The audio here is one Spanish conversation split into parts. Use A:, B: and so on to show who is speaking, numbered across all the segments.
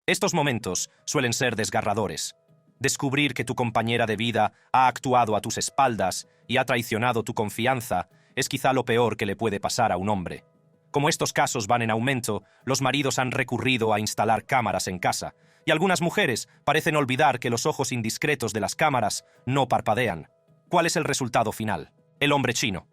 A: Estos momentos suelen ser desgarradores. Descubrir que tu compañera de vida ha actuado a tus espaldas y ha traicionado tu confianza es quizá lo peor que le puede pasar a un hombre. Como estos casos van en aumento, los maridos han recurrido a instalar cámaras en casa, y algunas mujeres parecen olvidar que los ojos indiscretos de las cámaras no parpadean. ¿Cuál es el resultado final? El hombre chino.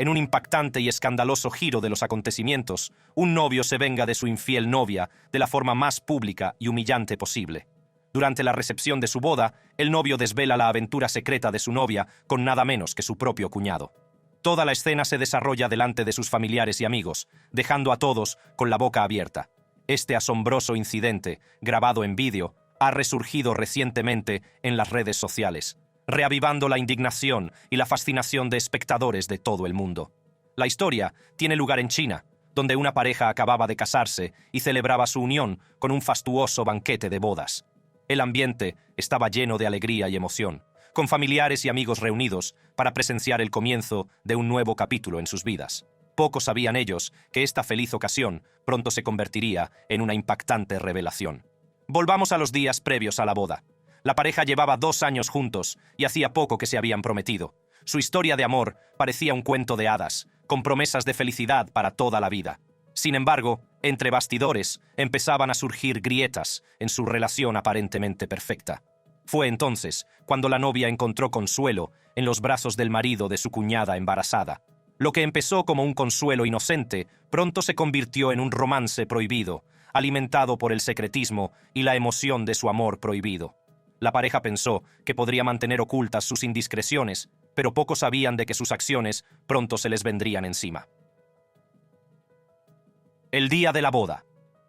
A: En un impactante y escandaloso giro de los acontecimientos, un novio se venga de su infiel novia de la forma más pública y humillante posible. Durante la recepción de su boda, el novio desvela la aventura secreta de su novia con nada menos que su propio cuñado. Toda la escena se desarrolla delante de sus familiares y amigos, dejando a todos con la boca abierta. Este asombroso incidente, grabado en vídeo, ha resurgido recientemente en las redes sociales, reavivando la indignación y la fascinación de espectadores de todo el mundo. La historia tiene lugar en China, donde una pareja acababa de casarse y celebraba su unión con un fastuoso banquete de bodas. El ambiente estaba lleno de alegría y emoción, con familiares y amigos reunidos para presenciar el comienzo de un nuevo capítulo en sus vidas. Pocos sabían ellos que esta feliz ocasión pronto se convertiría en una impactante revelación. Volvamos a los días previos a la boda. La pareja llevaba 2 años juntos y hacía poco que se habían prometido. Su historia de amor parecía un cuento de hadas, con promesas de felicidad para toda la vida. Sin embargo, entre bastidores empezaban a surgir grietas en su relación aparentemente perfecta. Fue entonces cuando la novia encontró consuelo en los brazos del marido de su cuñada embarazada. Lo que empezó como un consuelo inocente pronto se convirtió en un romance prohibido, alimentado por el secretismo y la emoción de su amor prohibido. La pareja pensó que podría mantener ocultas sus indiscreciones, pero pocos sabían de que sus acciones pronto se les vendrían encima. El día de la boda.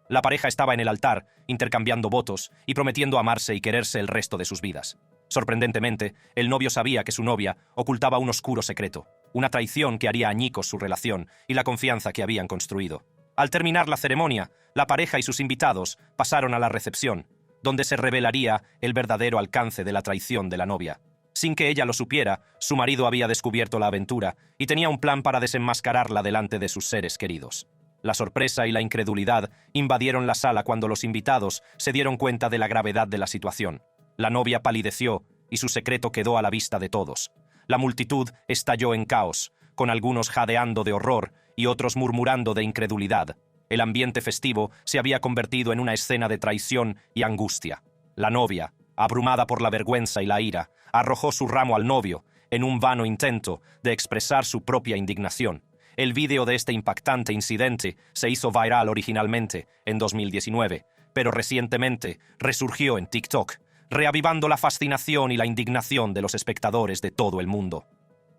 A: La pareja estaba en el altar, intercambiando votos y prometiendo amarse y quererse el resto de sus vidas. Sorprendentemente, el novio sabía que su novia ocultaba un oscuro secreto, una traición que haría añicos su relación y la confianza que habían construido. Al terminar la ceremonia, la pareja y sus invitados pasaron a la recepción, donde se revelaría el verdadero alcance de la traición de la novia. Sin que ella lo supiera, su marido había descubierto la aventura y tenía un plan para desenmascararla delante de sus seres queridos. La sorpresa y la incredulidad invadieron la sala cuando los invitados se dieron cuenta de la gravedad de la situación. La novia palideció y su secreto quedó a la vista de todos. La multitud estalló en caos, con algunos jadeando de horror y otros murmurando de incredulidad. El ambiente festivo se había convertido en una escena de traición y angustia. La novia, abrumada por la vergüenza y la ira, arrojó su ramo al novio en un vano intento de expresar su propia indignación. El vídeo de este impactante incidente se hizo viral originalmente en 2019, pero recientemente resurgió en TikTok, reavivando la fascinación y la indignación de los espectadores de todo el mundo.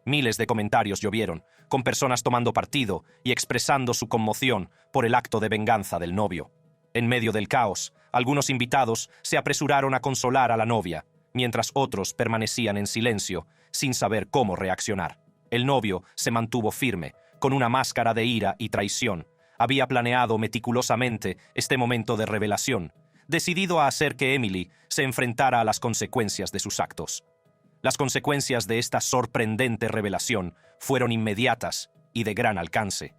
A: Miles de comentarios llovieron, con personas tomando partido y expresando su conmoción por el acto de venganza del novio. En medio del caos, algunos invitados se apresuraron a consolar a la novia, mientras otros permanecían en silencio, sin saber cómo reaccionar. El novio se mantuvo firme, con una máscara de ira y traición. Había planeado meticulosamente este momento de revelación, decidido a hacer que Emily se enfrentara a las consecuencias de sus actos. Las consecuencias de esta sorprendente revelación fueron inmediatas y de gran alcance.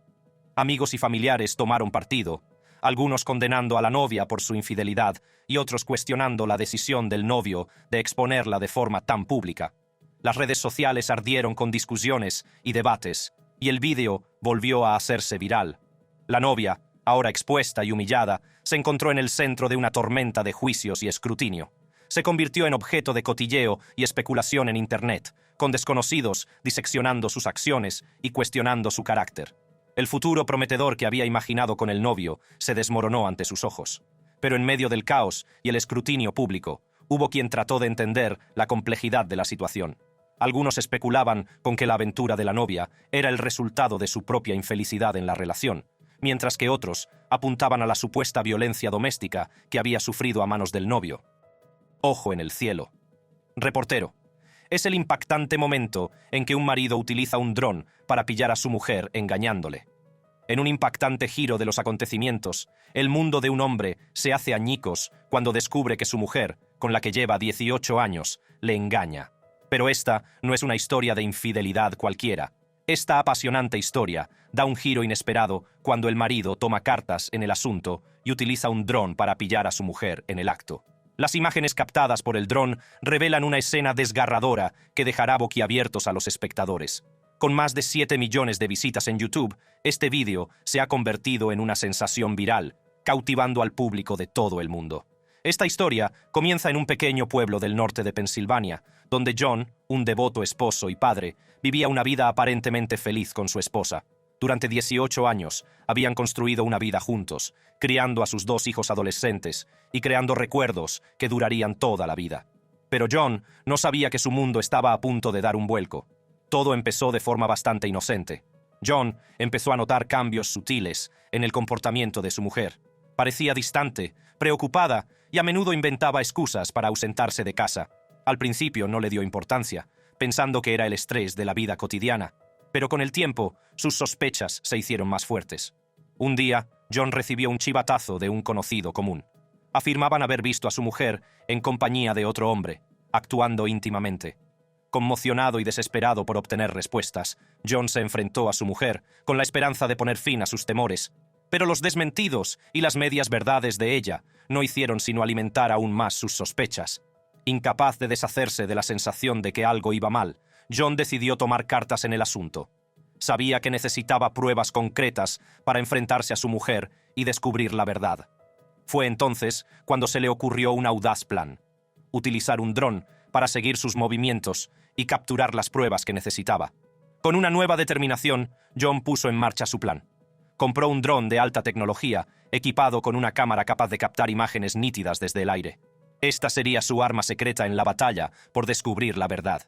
A: Amigos y familiares tomaron partido, algunos condenando a la novia por su infidelidad y otros cuestionando la decisión del novio de exponerla de forma tan pública. Las redes sociales ardieron con discusiones y debates, y el vídeo volvió a hacerse viral. La novia, ahora expuesta y humillada, se encontró en el centro de una tormenta de juicios y escrutinio. Se convirtió en objeto de cotilleo y especulación en Internet, con desconocidos diseccionando sus acciones y cuestionando su carácter. El futuro prometedor que había imaginado con el novio se desmoronó ante sus ojos. Pero en medio del caos y el escrutinio público, hubo quien trató de entender la complejidad de la situación. Algunos especulaban con que la aventura de la novia era el resultado de su propia infelicidad en la relación, mientras que otros apuntaban a la supuesta violencia doméstica que había sufrido a manos del novio. Ojo en el cielo. Reportero. Es el impactante momento en que un marido utiliza un dron para pillar a su mujer engañándole. En un impactante giro de los acontecimientos, el mundo de un hombre se hace añicos cuando descubre que su mujer, con la que lleva 18 años, le engaña. Pero esta no es una historia de infidelidad cualquiera. Esta apasionante historia da un giro inesperado cuando el marido toma cartas en el asunto y utiliza un dron para pillar a su mujer en el acto. Las imágenes captadas por el dron revelan una escena desgarradora que dejará boquiabiertos a los espectadores. Con más de 7 millones de visitas en YouTube, este vídeo se ha convertido en una sensación viral, cautivando al público de todo el mundo. Esta historia comienza en un pequeño pueblo del norte de Pensilvania, donde John, un devoto esposo y padre, vivía una vida aparentemente feliz con su esposa. Durante 18 años habían construido una vida juntos, criando a sus 2 hijos adolescentes y creando recuerdos que durarían toda la vida. Pero John no sabía que su mundo estaba a punto de dar un vuelco. Todo empezó de forma bastante inocente. John empezó a notar cambios sutiles en el comportamiento de su mujer. Parecía distante, preocupada y a menudo inventaba excusas para ausentarse de casa. Al principio no le dio importancia, pensando que era el estrés de la vida cotidiana. Pero con el tiempo, sus sospechas se hicieron más fuertes. Un día, John recibió un chivatazo de un conocido común. Afirmaban haber visto a su mujer en compañía de otro hombre, actuando íntimamente. Conmocionado y desesperado por obtener respuestas, John se enfrentó a su mujer con la esperanza de poner fin a sus temores. Pero los desmentidos y las medias verdades de ella no hicieron sino alimentar aún más sus sospechas. Incapaz de deshacerse de la sensación de que algo iba mal, John decidió tomar cartas en el asunto. Sabía que necesitaba pruebas concretas para enfrentarse a su mujer y descubrir la verdad. Fue entonces cuando se le ocurrió un audaz plan: utilizar un dron para seguir sus movimientos y capturar las pruebas que necesitaba. Con una nueva determinación, John puso en marcha su plan. Compró un dron de alta tecnología, equipado con una cámara capaz de captar imágenes nítidas desde el aire. Esta sería su arma secreta en la batalla por descubrir la verdad.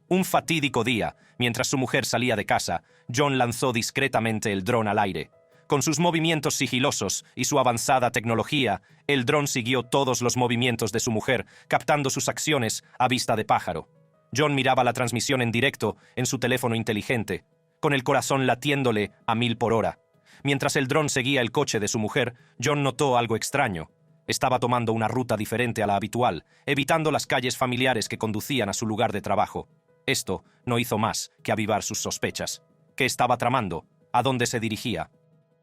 A: Un fatídico día, mientras su mujer salía de casa, John lanzó discretamente el dron al aire. Con sus movimientos sigilosos y su avanzada tecnología, el dron siguió todos los movimientos de su mujer, captando sus acciones a vista de pájaro. John miraba la transmisión en directo en su teléfono inteligente, con el corazón latiéndole a 1000 por hora. Mientras el dron seguía el coche de su mujer, John notó algo extraño. Estaba tomando una ruta diferente a la habitual, evitando las calles familiares que conducían a su lugar de trabajo. Esto no hizo más que avivar sus sospechas. ¿Qué estaba tramando? ¿A dónde se dirigía?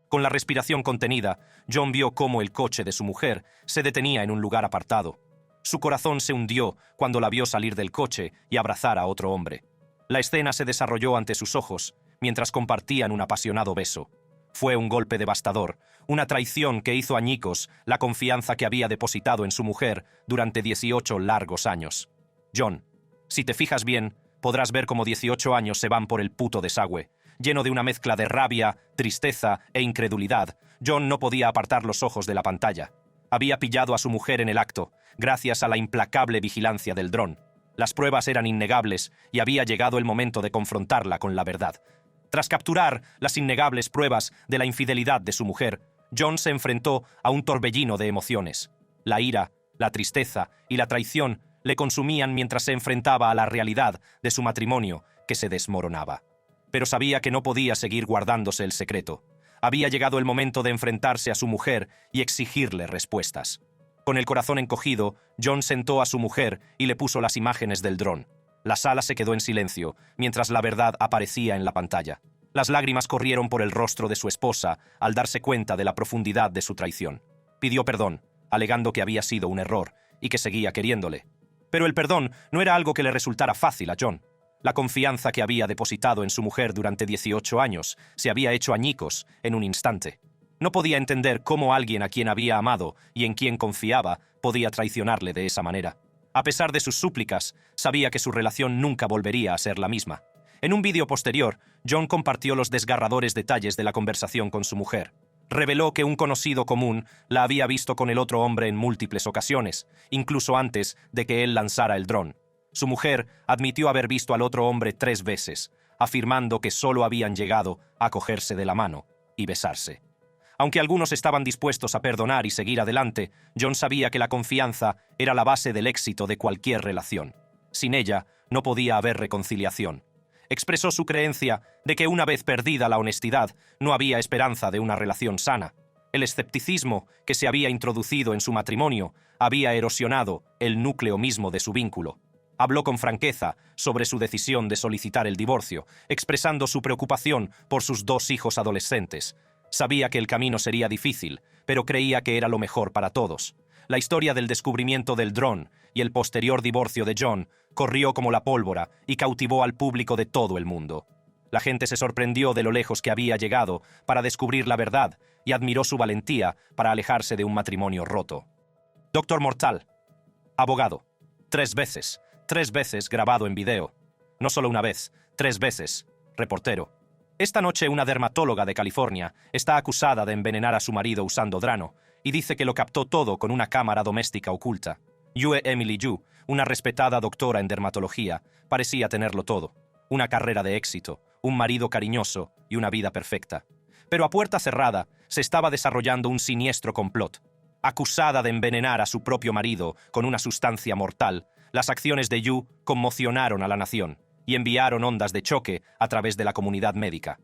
A: Con la respiración contenida, John vio cómo el coche de su mujer se detenía en un lugar apartado. Su corazón se hundió cuando la vio salir del coche y abrazar a otro hombre. La escena se desarrolló ante sus ojos, mientras compartían un apasionado beso. Fue un golpe devastador, una traición que hizo añicos la confianza que había depositado en su mujer durante 18 largos años. John, si te fijas bien, podrás ver cómo 18 años se van por el puto desagüe. Lleno de una mezcla de rabia, tristeza e incredulidad, John no podía apartar los ojos de la pantalla. Había pillado a su mujer en el acto, gracias a la implacable vigilancia del dron. Las pruebas eran innegables y había llegado el momento de confrontarla con la verdad. Tras capturar las innegables pruebas de la infidelidad de su mujer, John se enfrentó a un torbellino de emociones. La ira, la tristeza y la traición le consumían mientras se enfrentaba a la realidad de su matrimonio que se desmoronaba. Pero sabía que no podía seguir guardándose el secreto. Había llegado el momento de enfrentarse a su mujer y exigirle respuestas. Con el corazón encogido, John sentó a su mujer y le puso las imágenes del dron. La sala se quedó en silencio, mientras la verdad aparecía en la pantalla. Las lágrimas corrieron por el rostro de su esposa al darse cuenta de la profundidad de su traición. Pidió perdón, alegando que había sido un error y que seguía queriéndole. Pero el perdón no era algo que le resultara fácil a John. La confianza que había depositado en su mujer durante 18 años se había hecho añicos en un instante. No podía entender cómo alguien a quien había amado y en quien confiaba podía traicionarle de esa manera. A pesar de sus súplicas, sabía que su relación nunca volvería a ser la misma. En un vídeo posterior, John compartió los desgarradores detalles de la conversación con su mujer. Reveló que un conocido común la había visto con el otro hombre en múltiples ocasiones, incluso antes de que él lanzara el dron. Su mujer admitió haber visto al otro hombre 3 veces, afirmando que solo habían llegado a cogerse de la mano y besarse. Aunque algunos estaban dispuestos a perdonar y seguir adelante, John sabía que la confianza era la base del éxito de cualquier relación. Sin ella, no podía haber reconciliación. Expresó su creencia de que una vez perdida la honestidad, no había esperanza de una relación sana. El escepticismo que se había introducido en su matrimonio había erosionado el núcleo mismo de su vínculo. Habló con franqueza sobre su decisión de solicitar el divorcio, expresando su preocupación por sus 2 hijos adolescentes. Sabía que el camino sería difícil, pero creía que era lo mejor para todos. La historia del descubrimiento del dron y el posterior divorcio de John corrió como la pólvora y cautivó al público de todo el mundo. La gente se sorprendió de lo lejos que había llegado para descubrir la verdad y admiró su valentía para alejarse de un matrimonio roto. Doctor Mortal. Abogado. 3 veces. 3 veces grabado en video. No solo una vez, 3 veces. Reportero. Esta noche una dermatóloga de California está acusada de envenenar a su marido usando drano y dice que lo captó todo con una cámara doméstica oculta. Yue Emily Yu, una respetada doctora en dermatología, parecía tenerlo todo. Una carrera de éxito, un marido cariñoso y una vida perfecta. Pero a puerta cerrada se estaba desarrollando un siniestro complot. Acusada de envenenar a su propio marido con una sustancia mortal, las acciones de Yu conmocionaron a la nación y enviaron ondas de choque a través de la comunidad médica.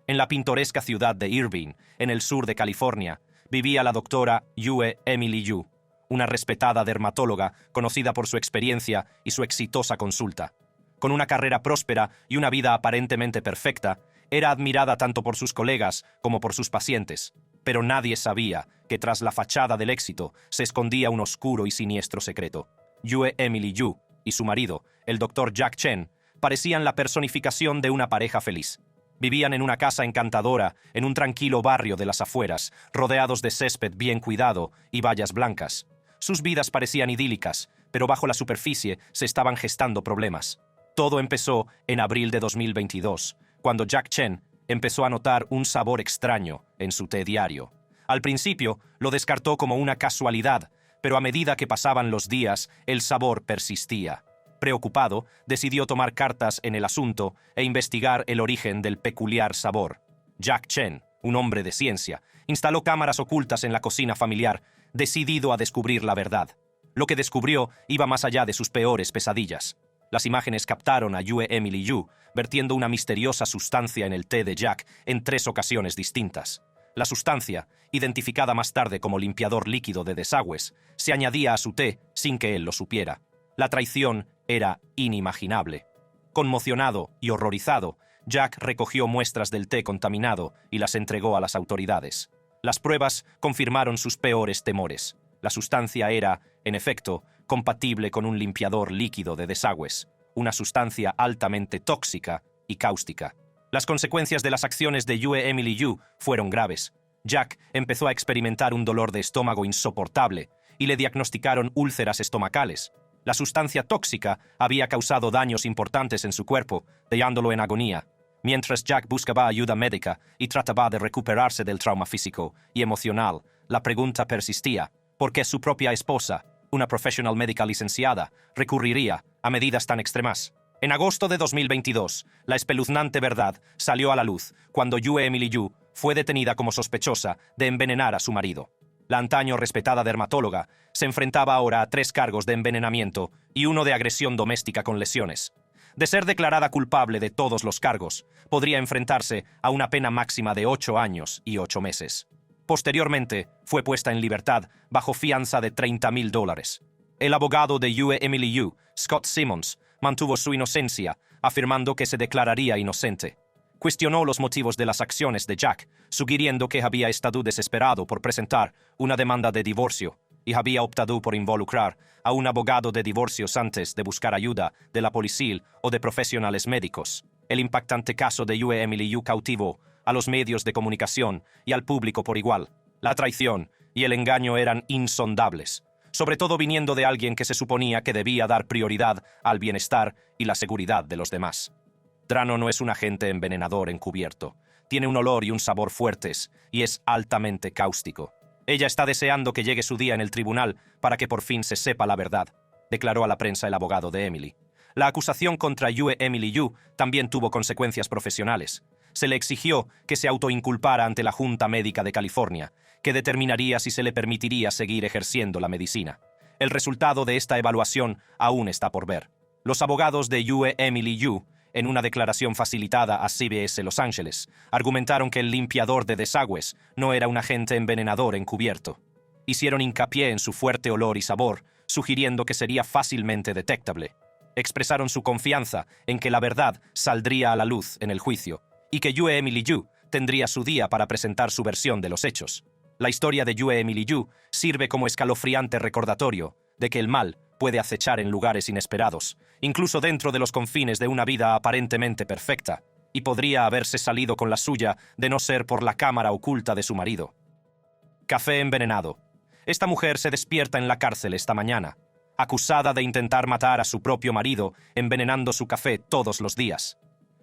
A: En la pintoresca ciudad de Irvine, en el sur de California, vivía la doctora Yue Emily Yu, una respetada dermatóloga conocida por su experiencia y su exitosa consulta. Con una carrera próspera y una vida aparentemente perfecta, era admirada tanto por sus colegas como por sus pacientes. Pero nadie sabía que tras la fachada del éxito se escondía un oscuro y siniestro secreto. Yue Emily Yu y su marido, el Dr. Jack Chen, parecían la personificación de una pareja feliz. Vivían en una casa encantadora, en un tranquilo barrio de las afueras, rodeados de césped bien cuidado y vallas blancas. Sus vidas parecían idílicas, pero bajo la superficie se estaban gestando problemas. Todo empezó en abril de 2022, cuando Jack Chen empezó a notar un sabor extraño en su té diario. Al principio lo descartó como una casualidad, pero a medida que pasaban los días, el sabor persistía. Preocupado, decidió tomar cartas en el asunto e investigar el origen del peculiar sabor. Jack Chen, un hombre de ciencia, instaló cámaras ocultas en la cocina familiar, decidido a descubrir la verdad. Lo que descubrió iba más allá de sus peores pesadillas. Las imágenes captaron a Yue Emily Yu vertiendo una misteriosa sustancia en el té de Jack en 3 ocasiones distintas. La sustancia, identificada más tarde como limpiador líquido de desagües, se añadía a su té sin que él lo supiera. La traición era inimaginable. Conmocionado y horrorizado, Jack recogió muestras del té contaminado y las entregó a las autoridades. Las pruebas confirmaron sus peores temores. La sustancia era, en efecto, compatible con un limpiador líquido de desagües, una sustancia altamente tóxica y cáustica. Las consecuencias de las acciones de Yue Emily Yu fueron graves. Jack empezó a experimentar un dolor de estómago insoportable y le diagnosticaron úlceras estomacales. La sustancia tóxica había causado daños importantes en su cuerpo, dejándolo en agonía. Mientras Jack buscaba ayuda médica y trataba de recuperarse del trauma físico y emocional, la pregunta persistía: ¿por qué su propia esposa, una professional médica licenciada, recurriría a medidas tan extremas? En agosto de 2022, la espeluznante verdad salió a la luz cuando Yue Emily Yu fue detenida como sospechosa de envenenar a su marido. La antaño respetada dermatóloga se enfrentaba ahora a 3 cargos de envenenamiento y uno de agresión doméstica con lesiones. De ser declarada culpable de todos los cargos, podría enfrentarse a una pena máxima de 8 años y 8 meses. Posteriormente, fue puesta en libertad bajo fianza de $30,000. El abogado de Yue Emily Yu, Scott Simmons, mantuvo su inocencia, afirmando que se declararía inocente. Cuestionó los motivos de las acciones de Jack, sugiriendo que había estado desesperado por presentar una demanda de divorcio y había optado por involucrar a un abogado de divorcios antes de buscar ayuda de la policía o de profesionales médicos. El impactante caso de Yue Emily Yu cautivó a los medios de comunicación y al público por igual. La traición y el engaño eran insondables, sobre todo viniendo de alguien que se suponía que debía dar prioridad al bienestar y la seguridad de los demás. Drano no es un agente envenenador encubierto. Tiene un olor y un sabor fuertes y es altamente cáustico. Ella está deseando que llegue su día en el tribunal para que por fin se sepa la verdad, declaró a la prensa el abogado de Emily. La acusación contra Yue Emily Yu también tuvo consecuencias profesionales. Se le exigió que se autoinculpara ante la Junta Médica de California, que determinaría si se le permitiría seguir ejerciendo la medicina. El resultado de esta evaluación aún está por ver. Los abogados de Yue Emily Yu, en una declaración facilitada a CBS Los Ángeles, argumentaron que el limpiador de desagües no era un agente envenenador encubierto. Hicieron hincapié en su fuerte olor y sabor, sugiriendo que sería fácilmente detectable. Expresaron su confianza en que la verdad saldría a la luz en el juicio y que Yue Emily Yu tendría su día para presentar su versión de los hechos. La historia de Yue Emily Yu sirve como escalofriante recordatorio de que el mal puede acechar en lugares inesperados, incluso dentro de los confines de una vida aparentemente perfecta, y podría haberse salido con la suya de no ser por la cámara oculta de su marido. Café envenenado. Esta mujer se despierta en la cárcel esta mañana, acusada de intentar matar a su propio marido envenenando su café todos los días.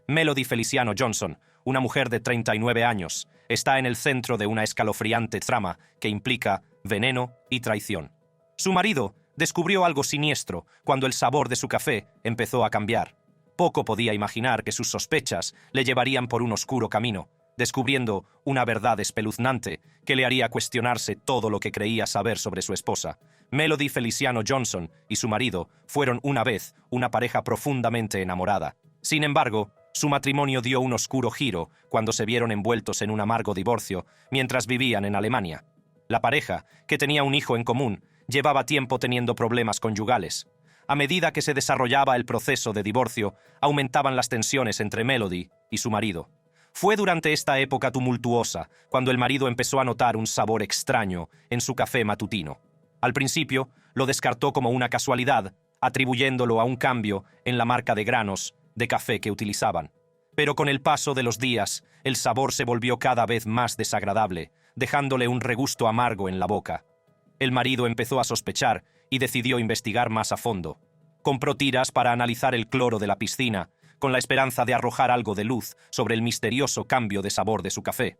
A: Melody Feliciano Johnson, una mujer de 39 años, está en el centro de una escalofriante trama que implica veneno y traición. Su marido descubrió algo siniestro cuando el sabor de su café empezó a cambiar. Poco podía imaginar que sus sospechas le llevarían por un oscuro camino, descubriendo una verdad espeluznante que le haría cuestionarse todo lo que creía saber sobre su esposa. Melody Feliciano Johnson y su marido fueron una vez una pareja profundamente enamorada. Sin embargo, su matrimonio dio un oscuro giro cuando se vieron envueltos en un amargo divorcio mientras vivían en Alemania. La pareja, que tenía un hijo en común, llevaba tiempo teniendo problemas conyugales. A medida que se desarrollaba el proceso de divorcio, aumentaban las tensiones entre Melody y su marido. Fue durante esta época tumultuosa cuando el marido empezó a notar un sabor extraño en su café matutino. Al principio, lo descartó como una casualidad, atribuyéndolo a un cambio en la marca de granos de café que utilizaban. Pero con el paso de los días, el sabor se volvió cada vez más desagradable, dejándole un regusto amargo en la boca. El marido empezó a sospechar y decidió investigar más a fondo. Compró tiras para analizar el cloro de la piscina, con la esperanza de arrojar algo de luz sobre el misterioso cambio de sabor de su café.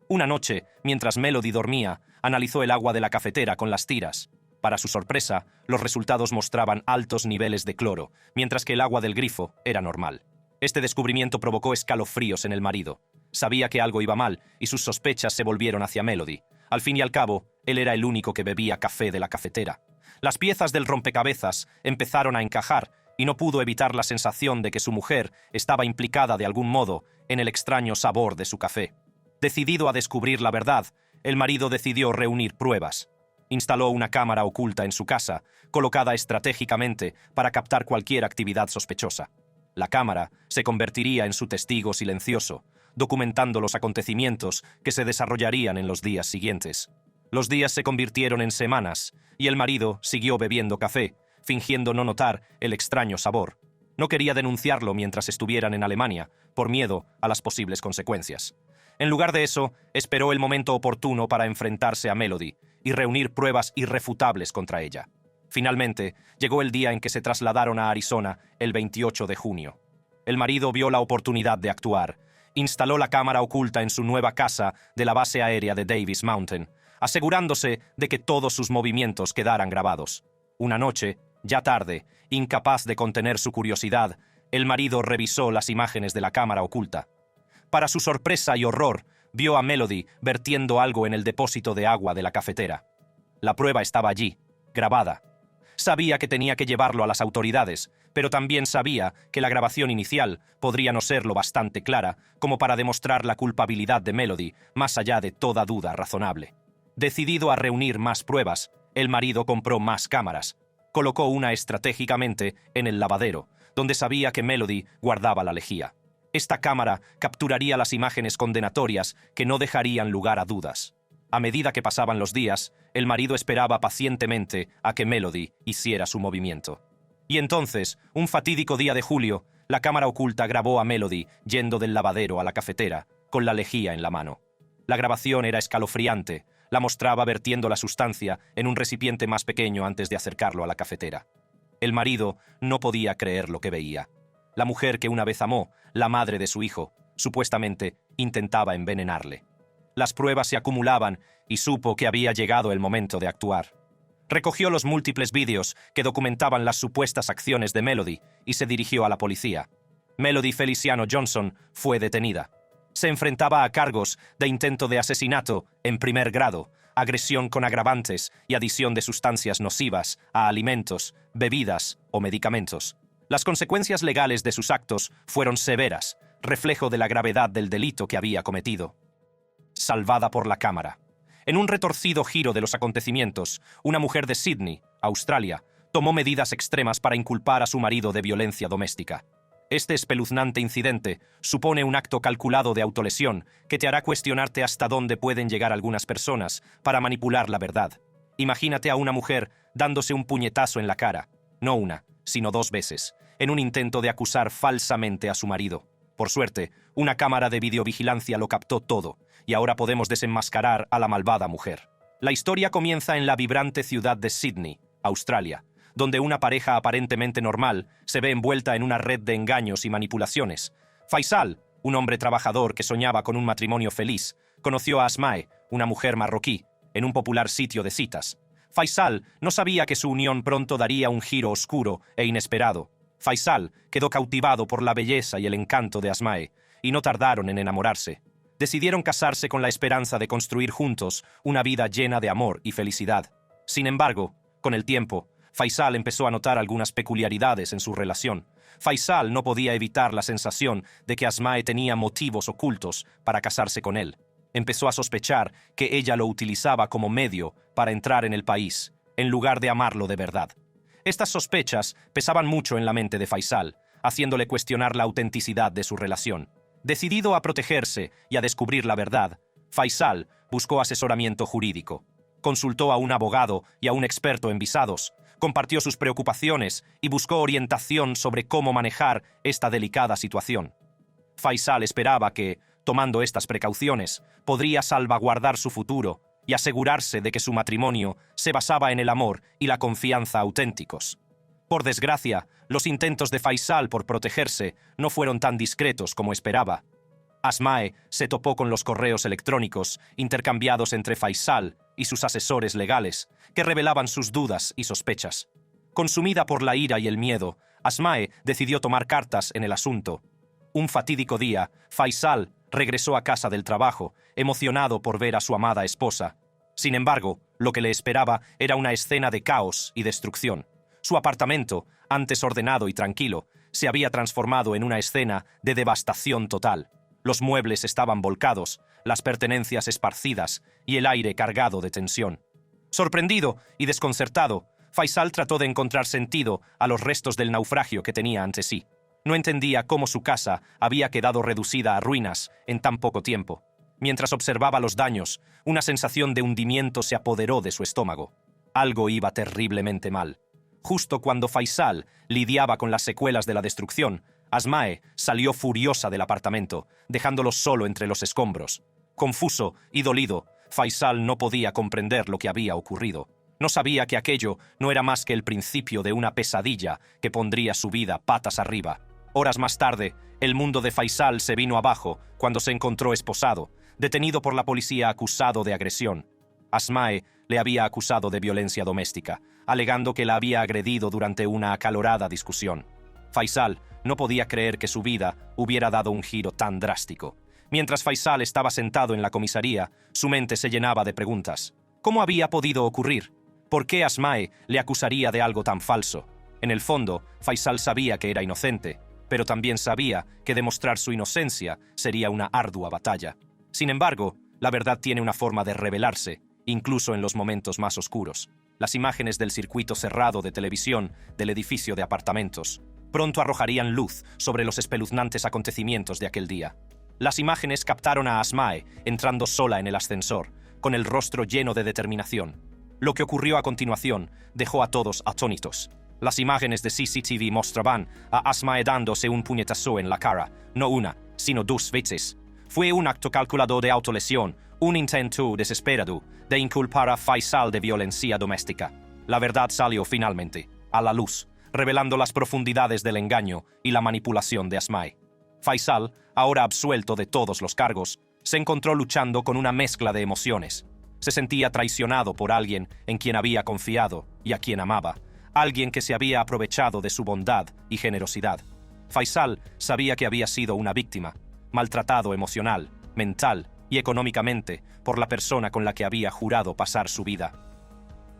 A: Una noche, mientras Melody dormía, analizó el agua de la cafetera con las tiras. Para su sorpresa, los resultados mostraban altos niveles de cloro, mientras que el agua del grifo era normal. Este descubrimiento provocó escalofríos en el marido. Sabía que algo iba mal y sus sospechas se volvieron hacia Melody. Al fin y al cabo, él era el único que bebía café de la cafetera. Las piezas del rompecabezas empezaron a encajar y no pudo evitar la sensación de que su mujer estaba implicada de algún modo en el extraño sabor de su café. Decidido a descubrir la verdad, el marido decidió reunir pruebas. Instaló una cámara oculta en su casa, colocada estratégicamente para captar cualquier actividad sospechosa. La cámara se convertiría en su testigo silencioso, documentando los acontecimientos que se desarrollarían en los días siguientes. Los días se convirtieron en semanas, y el marido siguió bebiendo café, fingiendo no notar el extraño sabor. No quería denunciarlo mientras estuvieran en Alemania, por miedo a las posibles consecuencias. En lugar de eso, esperó el momento oportuno para enfrentarse a Melody y reunir pruebas irrefutables contra ella. Finalmente, llegó el día en que se trasladaron a Arizona el 28 de junio. El marido vio la oportunidad de actuar. Instaló la cámara oculta en su nueva casa de la base aérea de Davis Mountain, asegurándose de que todos sus movimientos quedaran grabados. Una noche, ya tarde, incapaz de contener su curiosidad, el marido revisó las imágenes de la cámara oculta. Para su sorpresa y horror, vio a Melody vertiendo algo en el depósito de agua de la cafetera. La prueba estaba allí, grabada. Sabía que tenía que llevarlo a las autoridades, pero también sabía que la grabación inicial podría no ser lo bastante clara como para demostrar la culpabilidad de Melody más allá de toda duda razonable. Decidido a reunir más pruebas, el marido compró más cámaras. Colocó una estratégicamente en el lavadero, donde sabía que Melody guardaba la lejía. Esta cámara capturaría las imágenes condenatorias que no dejarían lugar a dudas. A medida que pasaban los días, el marido esperaba pacientemente a que Melody hiciera su movimiento. Y entonces, un fatídico día de julio, la cámara oculta grabó a Melody yendo del lavadero a la cafetera, con la lejía en la mano. La grabación era escalofriante. La mostraba vertiendo la sustancia en un recipiente más pequeño antes de acercarlo a la cafetera. El marido no podía creer lo que veía. La mujer que una vez amó, la madre de su hijo, supuestamente intentaba envenenarle. Las pruebas se acumulaban y supo que había llegado el momento de actuar. Recogió los múltiples vídeos que documentaban las supuestas acciones de Melody y se dirigió a la policía. Melody Feliciano Johnson fue detenida. Se enfrentaba a cargos de intento de asesinato en primer grado, agresión con agravantes y adición de sustancias nocivas a alimentos, bebidas o medicamentos. Las consecuencias legales de sus actos fueron severas, reflejo de la gravedad del delito que había cometido. Salvada por la cámara. En un retorcido giro de los acontecimientos, una mujer de Sydney, Australia, tomó medidas extremas para inculpar a su marido de violencia doméstica. Este espeluznante incidente supone un acto calculado de autolesión que te hará cuestionarte hasta dónde pueden llegar algunas personas para manipular la verdad. Imagínate a una mujer dándose un puñetazo en la cara, no una, sino 2 veces, en un intento de acusar falsamente a su marido. Por suerte, una cámara de videovigilancia lo captó todo, y ahora podemos desenmascarar a la malvada mujer. La historia comienza en la vibrante ciudad de Sydney, Australia, donde una pareja aparentemente normal se ve envuelta en una red de engaños y manipulaciones. Faisal, un hombre trabajador que soñaba con un matrimonio feliz, conoció a Asmae, una mujer marroquí, en un popular sitio de citas. Faisal no sabía que su unión pronto daría un giro oscuro e inesperado. Faisal quedó cautivado por la belleza y el encanto de Asmae, y no tardaron en enamorarse. Decidieron casarse con la esperanza de construir juntos una vida llena de amor y felicidad. Sin embargo, con el tiempo, Faisal empezó a notar algunas peculiaridades en su relación. Faisal no podía evitar la sensación de que Asmae tenía motivos ocultos para casarse con él. Empezó a sospechar que ella lo utilizaba como medio para entrar en el país, en lugar de amarlo de verdad. Estas sospechas pesaban mucho en la mente de Faisal, haciéndole cuestionar la autenticidad de su relación. Decidido a protegerse y a descubrir la verdad, Faisal buscó asesoramiento jurídico. Consultó a un abogado y a un experto en visados, compartió sus preocupaciones y buscó orientación sobre cómo manejar esta delicada situación. Faisal esperaba que, tomando estas precauciones, podría salvaguardar su futuro y asegurarse de que su matrimonio se basaba en el amor y la confianza auténticos. Por desgracia, los intentos de Faisal por protegerse no fueron tan discretos como esperaba. Asmae se topó con los correos electrónicos intercambiados entre Faisal y sus asesores legales, que revelaban sus dudas y sospechas. Consumida por la ira y el miedo, Asmae decidió tomar cartas en el asunto. Un fatídico día, Faisal regresó a casa del trabajo, emocionado por ver a su amada esposa. Sin embargo, lo que le esperaba era una escena de caos y destrucción. Su apartamento, antes ordenado y tranquilo, se había transformado en una escena de devastación total. Los muebles estaban volcados, las pertenencias esparcidas y el aire cargado de tensión. Sorprendido y desconcertado, Faisal trató de encontrar sentido a los restos del naufragio que tenía ante sí. No entendía cómo su casa había quedado reducida a ruinas en tan poco tiempo. Mientras observaba los daños, una sensación de hundimiento se apoderó de su estómago. Algo iba terriblemente mal. Justo cuando Faisal lidiaba con las secuelas de la destrucción, Asmae salió furiosa del apartamento, dejándolo solo entre los escombros. Confuso y dolido, Faisal no podía comprender lo que había ocurrido. No sabía que aquello no era más que el principio de una pesadilla que pondría su vida patas arriba. Horas más tarde, el mundo de Faisal se vino abajo cuando se encontró esposado, detenido por la policía acusado de agresión. Asmae le había acusado de violencia doméstica, alegando que la había agredido durante una acalorada discusión. Faisal no podía creer que su vida hubiera dado un giro tan drástico. Mientras Faisal estaba sentado en la comisaría, su mente se llenaba de preguntas. ¿Cómo había podido ocurrir? ¿Por qué Asmae le acusaría de algo tan falso? En el fondo, Faisal sabía que era inocente, pero también sabía que demostrar su inocencia sería una ardua batalla. Sin embargo, la verdad tiene una forma de revelarse, incluso en los momentos más oscuros. Las imágenes del circuito cerrado de televisión del edificio de apartamentos pronto arrojarían luz sobre los espeluznantes acontecimientos de aquel día. Las imágenes captaron a Asmae entrando sola en el ascensor, con el rostro lleno de determinación. Lo que ocurrió a continuación dejó a todos atónitos. Las imágenes de CCTV mostraban a Asmae dándose un puñetazo en la cara, no una, sino 2 veces. Fue un acto calculado de autolesión, un intento desesperado de inculpar a Faisal de violencia doméstica. La verdad salió finalmente a la luz, revelando las profundidades del engaño y la manipulación de Asmae. Faisal, ahora absuelto de todos los cargos, se encontró luchando con una mezcla de emociones. Se sentía traicionado por alguien en quien había confiado y a quien amaba, alguien que se había aprovechado de su bondad y generosidad. Faisal sabía que había sido una víctima, maltratado emocional, mental y económicamente por la persona con la que había jurado pasar su vida.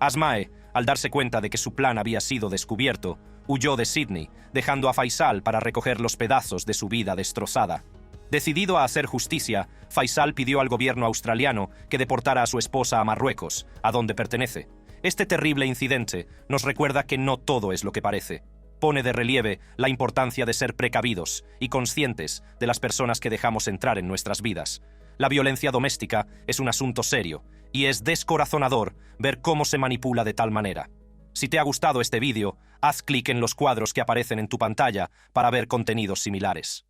A: Asmae, al darse cuenta de que su plan había sido descubierto, huyó de Sydney, dejando a Faisal para recoger los pedazos de su vida destrozada. Decidido a hacer justicia, Faisal pidió al gobierno australiano que deportara a su esposa a Marruecos, a donde pertenece. Este terrible incidente nos recuerda que no todo es lo que parece. Pone de relieve la importancia de ser precavidos y conscientes de las personas que dejamos entrar en nuestras vidas. La violencia doméstica es un asunto serio y es descorazonador ver cómo se manipula de tal manera. Si te ha gustado este vídeo, haz clic en los cuadros que aparecen en tu pantalla para ver contenidos similares.